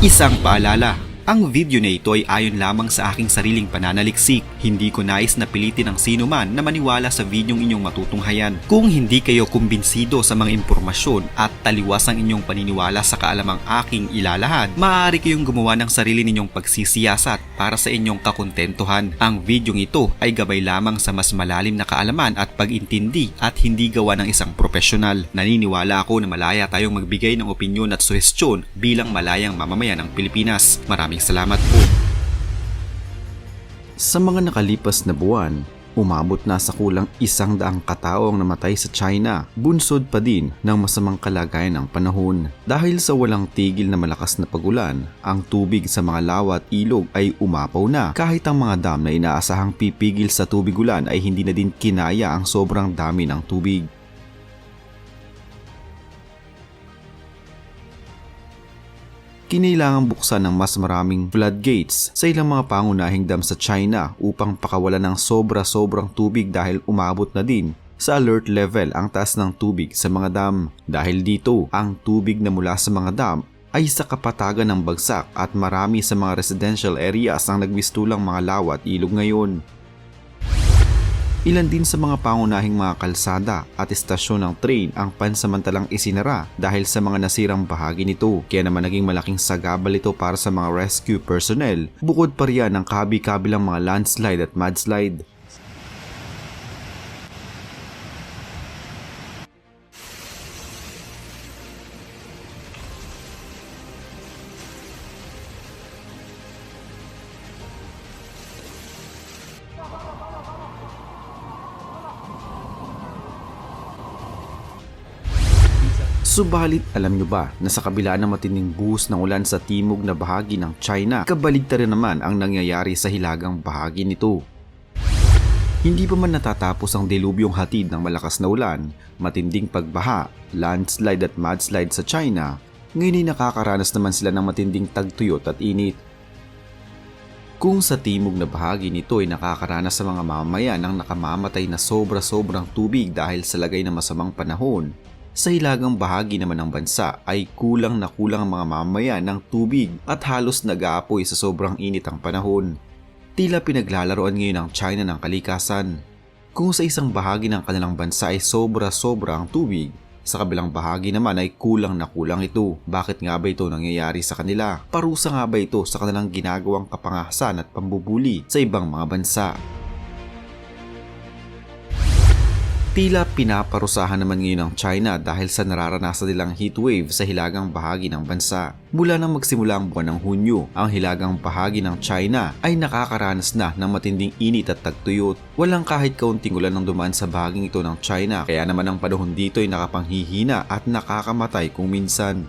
Isang paalala, ang video na ito ay ayon lamang sa aking sariling pananaliksik. Hindi ko nais na pilitin ang sino man na maniwala sa videong inyong matutunghayan. Kung hindi kayo kumbinsido sa mga impormasyon at taliwas ang inyong paniniwala sa kaalamang aking ilalahad, maaari kayong gumawa ng sarili ninyong pagsisiyasat para sa inyong kakontentuhan. Ang videong ito ay gabay lamang sa mas malalim na kaalaman at pag-intindi at hindi gawa ng isang profesional. Naniniwala ako na malaya tayong magbigay ng opinyon at suhestyon bilang malayang mamamayan ng Pilipinas. Maraming salamat po. Sa mga nakalipas na buwan, umabot na sa kulang 100 katao ang namatay sa China, bunsod pa din ng masamang kalagayan ng panahon. Dahil sa walang tigil na malakas na pagulan, ang tubig sa mga lawa at ilog ay umapaw na. Kahit ang mga dam na inaasahang pipigil sa tubig ulan ay hindi na din kinaya ang sobrang dami ng tubig. Kinailangang buksan ng mas maraming floodgates sa ilang mga pangunahing dam sa China upang pakawalan ng sobrang tubig dahil umabot na din sa alert level ang taas ng tubig sa mga dam. Dahil dito, ang tubig na mula sa mga dam ay sa kapatagan ng bagsak at marami sa mga residential areas ang nagmistulang mga lawa at ilog ngayon. Ilan din sa mga pangunahing mga kalsada at istasyon ng train ang pansamantalang isinara dahil sa mga nasirang bahagi nito, kaya naman naging malaking sagabal ito para sa mga rescue personnel, bukod pa riyan ng kabi-kabilang mga landslide at mudslide. Subalit alam nyo ba na sa kabila ng matinding buhos ng ulan sa timog na bahagi ng China, kabaligtaran naman ang nangyayari sa hilagang bahagi nito. Hindi pa man natatapos ang delubyong hatid ng malakas na ulan, matinding pagbaha, landslide at mudslide sa China, ngayon ay nakakaranas naman sila ng matinding tagtuyot at init. Kung sa timog na bahagi nito ay nakakaranas sa mga mamamayan ng nakamamatay na sobrang tubig dahil sa lagay ng masamang panahon, sa hilagang bahagi naman ng bansa ay kulang ang mga mamamayan ng tubig at halos nag-aapoy sa sobrang init ang panahon. Tila pinaglalaroan ngayon ng China ng kalikasan. Kung sa isang bahagi ng kanilang bansa ay sobra ang tubig, sa kabilang bahagi naman ay kulang ito. Bakit nga ba ito nangyayari sa kanila? Parusa nga ba ito sa kanilang ginagawang kapangahasan at pambubuli sa ibang mga bansa? Tila pinaparusahan naman ngayon ng China dahil sa nararanasan nilang heatwave sa hilagang bahagi ng bansa. Mula nang magsimula ang buwan ng Hunyo, ang hilagang bahagi ng China ay nakakaranas na ng matinding init at tagtuyot. Walang kahit kaunting ulan ang dumaan sa bahaging ito ng China, kaya naman ang panahon dito ay nakapanghihina at nakakamatay kung minsan.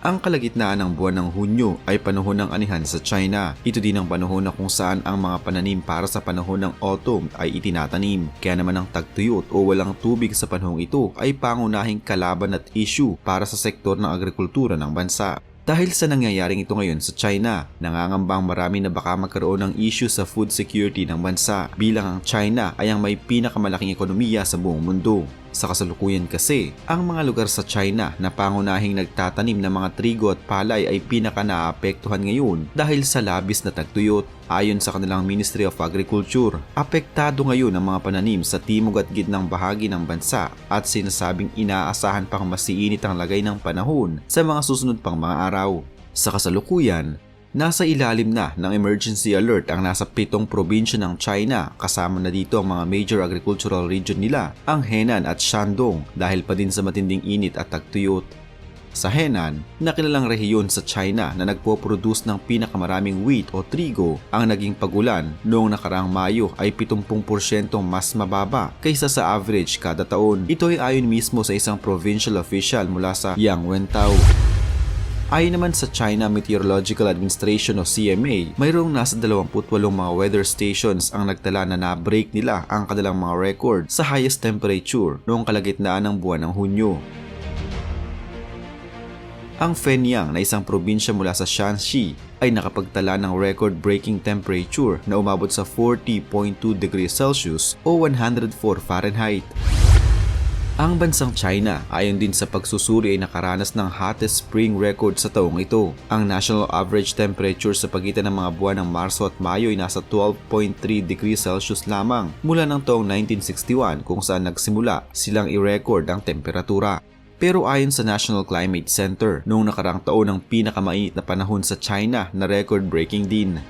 Ang kalagitnaan ng buwan ng Hunyo ay panahon ng anihan sa China. Ito din ang panahon na kung saan ang mga pananim para sa panahon ng autumn ay itinatanim. Kaya naman ang tagtuyot o walang tubig sa panahong ito ay pangunahing kalaban at issue para sa sektor ng agrikultura ng bansa. Dahil sa nangyayaring ito ngayon sa China, nangangambang marami na baka magkaroon ng issue sa food security ng bansa bilang ang China ay ang may pinakamalaking ekonomiya sa buong mundo. Sa kasalukuyan kasi, ang mga lugar sa China na pangunahing nagtatanim ng mga trigo at palay ay pinaka-naapektuhan ngayon dahil sa labis na tagtuyot. Ayon sa kanilang Ministry of Agriculture, apektado ngayon ang mga pananim sa timog at gitnang bahagi ng bansa at sinasabing inaasahan pang masiinit ang lagay ng panahon sa mga susunod pang mga araw. Sa kasalukuyan, nasa ilalim na ng emergency alert ang nasa 7 probinsya ng China, kasama na dito ang mga major agricultural region nila, ang Henan at Shandong, dahil pa din sa matinding init at tagtuyot. Sa Henan, nakilalang rehiyon sa China na nagpo-produce ng pinakamaraming wheat o trigo, ang naging pagulan noong nakaraang Mayo ay 70% mas mababa kaysa sa average kada taon. Ito ay ayon mismo sa isang provincial official mula sa Yangwentao. Ayon naman sa China Meteorological Administration o CMA, mayroong nasa 28 mga weather stations ang nagtala na na-break nila ang kanilang mga record sa highest temperature noong kalagitnaan ng buwan ng Hunyo. Ang Fenyang na isang probinsya mula sa Shanxi ay nakapagtala ng record-breaking temperature na umabot sa 40.2 degrees Celsius o 104 Fahrenheit. Ang bansang China ayon din sa pagsusuri ay nakaranas ng hottest spring record sa taong ito. Ang national average temperature sa pagitan ng mga buwan ng Marso at Mayo ay nasa 12.3 degrees Celsius lamang mula ng taong 1961 kung saan nagsimula silang i-record ang temperatura. Pero ayon sa National Climate Center, noong nakarang taon ang pinakamainit na panahon sa China na record-breaking din.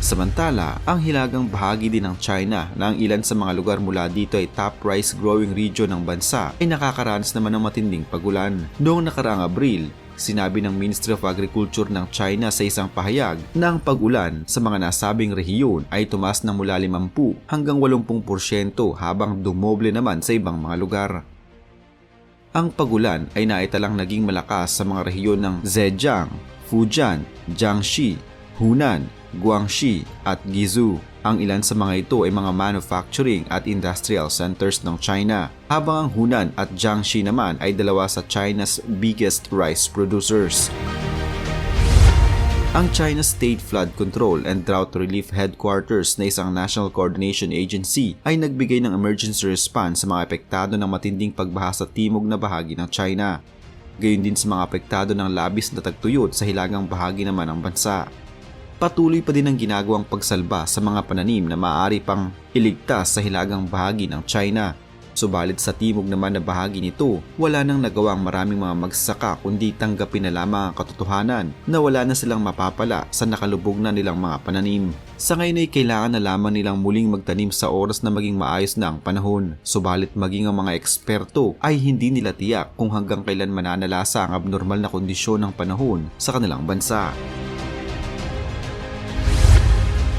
Samantala, ang hilagang bahagi din ng China na ang ilan sa mga lugar mula dito ay top rice growing region ng bansa ay nakakaranas naman ng matinding pagulan. Noong nakaraang Abril, sinabi ng Ministry of Agriculture ng China sa isang pahayag na ang pag-ulan sa mga nasabing rehiyon ay tumaas na mula 50 hanggang 80% habang dumoble naman sa ibang mga lugar. Ang pagulan ay naitalang naging malakas sa mga rehiyon ng Zhejiang, Fujian, Jiangxi, Hunan, Guangxi at Guizhou. Ang ilan sa mga ito ay mga manufacturing at industrial centers ng China, habang ang Hunan at Jiangxi naman ay dalawa sa China's biggest rice producers. Ang China State Flood Control and Drought Relief Headquarters na isang national coordination agency ay nagbigay ng emergency response sa mga apektado ng matinding pagbaha sa timog na bahagi ng China. Gayon din sa mga apektado ng labis na tagtuyot sa hilagang bahagi naman ng bansa. Patuloy pa din ang ginagawang pagsalba sa mga pananim na maaari pang iligtas sa hilagang bahagi ng China. Subalit sa timog naman na bahagi nito, wala nang nagawang maraming mga magsasaka kundi tanggapin na lamang ang katotohanan na wala na silang mapapala sa nakalubog na nilang mga pananim. Sa ngayon ay kailangan na lamang nilang muling magtanim sa oras na maging maayos na ang panahon. Subalit maging ang mga eksperto ay hindi nila tiyak kung hanggang kailan mananalasa ang abnormal na kondisyon ng panahon sa kanilang bansa.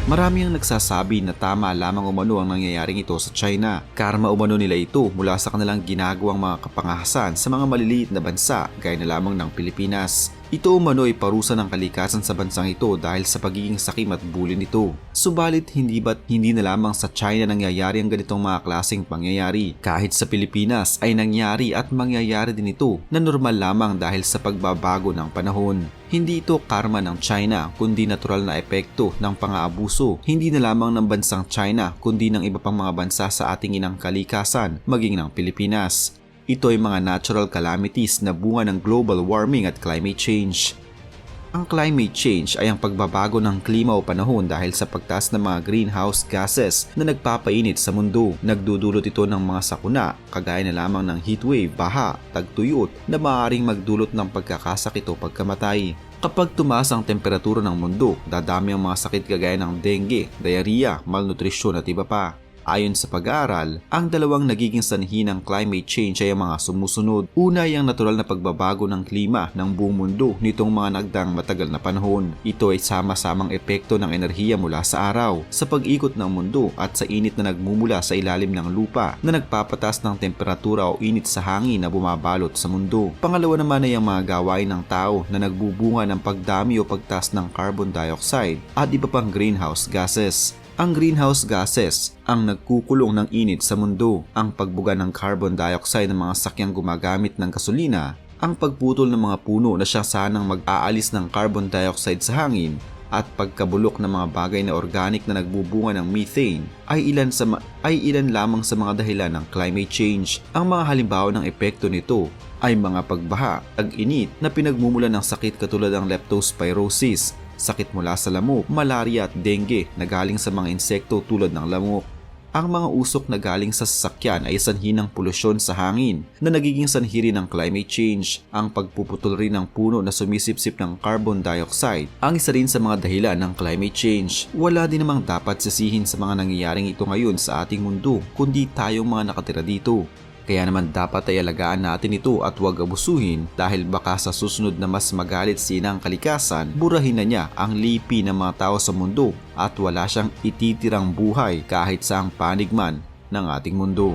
Marami ang nagsasabi na tama lamang umano ang nangyayaring ito sa China. Karma umano nila ito mula sa kanilang ginagawang mga kapangahasan sa mga maliliit na bansa gaya na lamang ng Pilipinas. Ito umano ay parusa ng kalikasan sa bansang ito dahil sa pagiging sakim at bully nito. Subalit hindi na lamang sa China nangyayari ang ganitong mga klaseng pangyayari. Kahit sa Pilipinas ay nangyari at mangyayari din ito na normal lamang dahil sa pagbabago ng panahon. Hindi ito karma ng China kundi natural na epekto ng pang-aabuso, hindi na lamang ng bansang China kundi ng iba pang mga bansa sa ating inang kalikasan maging ng Pilipinas. Ito ay mga natural calamities na bunga ng global warming at climate change. Ang climate change ay ang pagbabago ng klima o panahon dahil sa pagtaas ng mga greenhouse gases na nagpapainit sa mundo. Nagdudulot ito ng mga sakuna, kagaya na lamang ng heatwave, baha, tagtuyot na maaaring magdulot ng pagkakasakit o pagkamatay. Kapag tumaas ang temperatura ng mundo, dadami ang mga sakit kagaya ng dengue, diarrhea, malnutrisyon at iba pa. Ayon sa pag-aaral, ang dalawang nagiging sanhi ng climate change ay ang mga sumusunod. Una ay ang natural na pagbabago ng klima ng buong mundo nitong mga nagdaang matagal na panahon. Ito ay sama-samang epekto ng enerhiya mula sa araw, sa pag-ikot ng mundo at sa init na nagmumula sa ilalim ng lupa na nagpapatas ng temperatura o init sa hangin na bumabalot sa mundo. Pangalawa naman ay ang mga gawain ng tao na nagbubunga ng pagdami o pagtaas ng carbon dioxide at iba pang greenhouse gases. Ang greenhouse gases ang nagkukulong ng init sa mundo, ang pagbuga ng carbon dioxide ng mga sakyang gumagamit ng gasolina, ang pagputol ng mga puno na siya sanang mag-aalis ng carbon dioxide sa hangin, at pagkabulok ng mga bagay na organic na nagbubunga ng methane ay ilan lamang sa mga dahilan ng climate change. Ang mga halimbawa ng epekto nito ay mga pagbaha, tag-init na pinagmumulan ng sakit katulad ng leptospirosis, sakit mula sa lamok, malaria at dengue na galing sa mga insekto tulad ng lamok. Ang mga usok na galing sa sasakyan ay sanhi ng polusyon sa hangin na nagiging sanhi rin ng climate change. Ang pagpuputol rin ng puno na sumisipsip ng carbon dioxide ang isa rin sa mga dahilan ng climate change. Wala din namang dapat sisihin sa mga nangyayaring ito ngayon sa ating mundo kundi tayong mga nakatira dito. Kaya naman dapat ay alagaan natin ito at huwag abusuhin dahil baka sa susunod na mas magalit ang kalikasan, burahin na niya ang lipi ng mga tao sa mundo at wala siyang ititirang buhay kahit saang panig man ng ating mundo.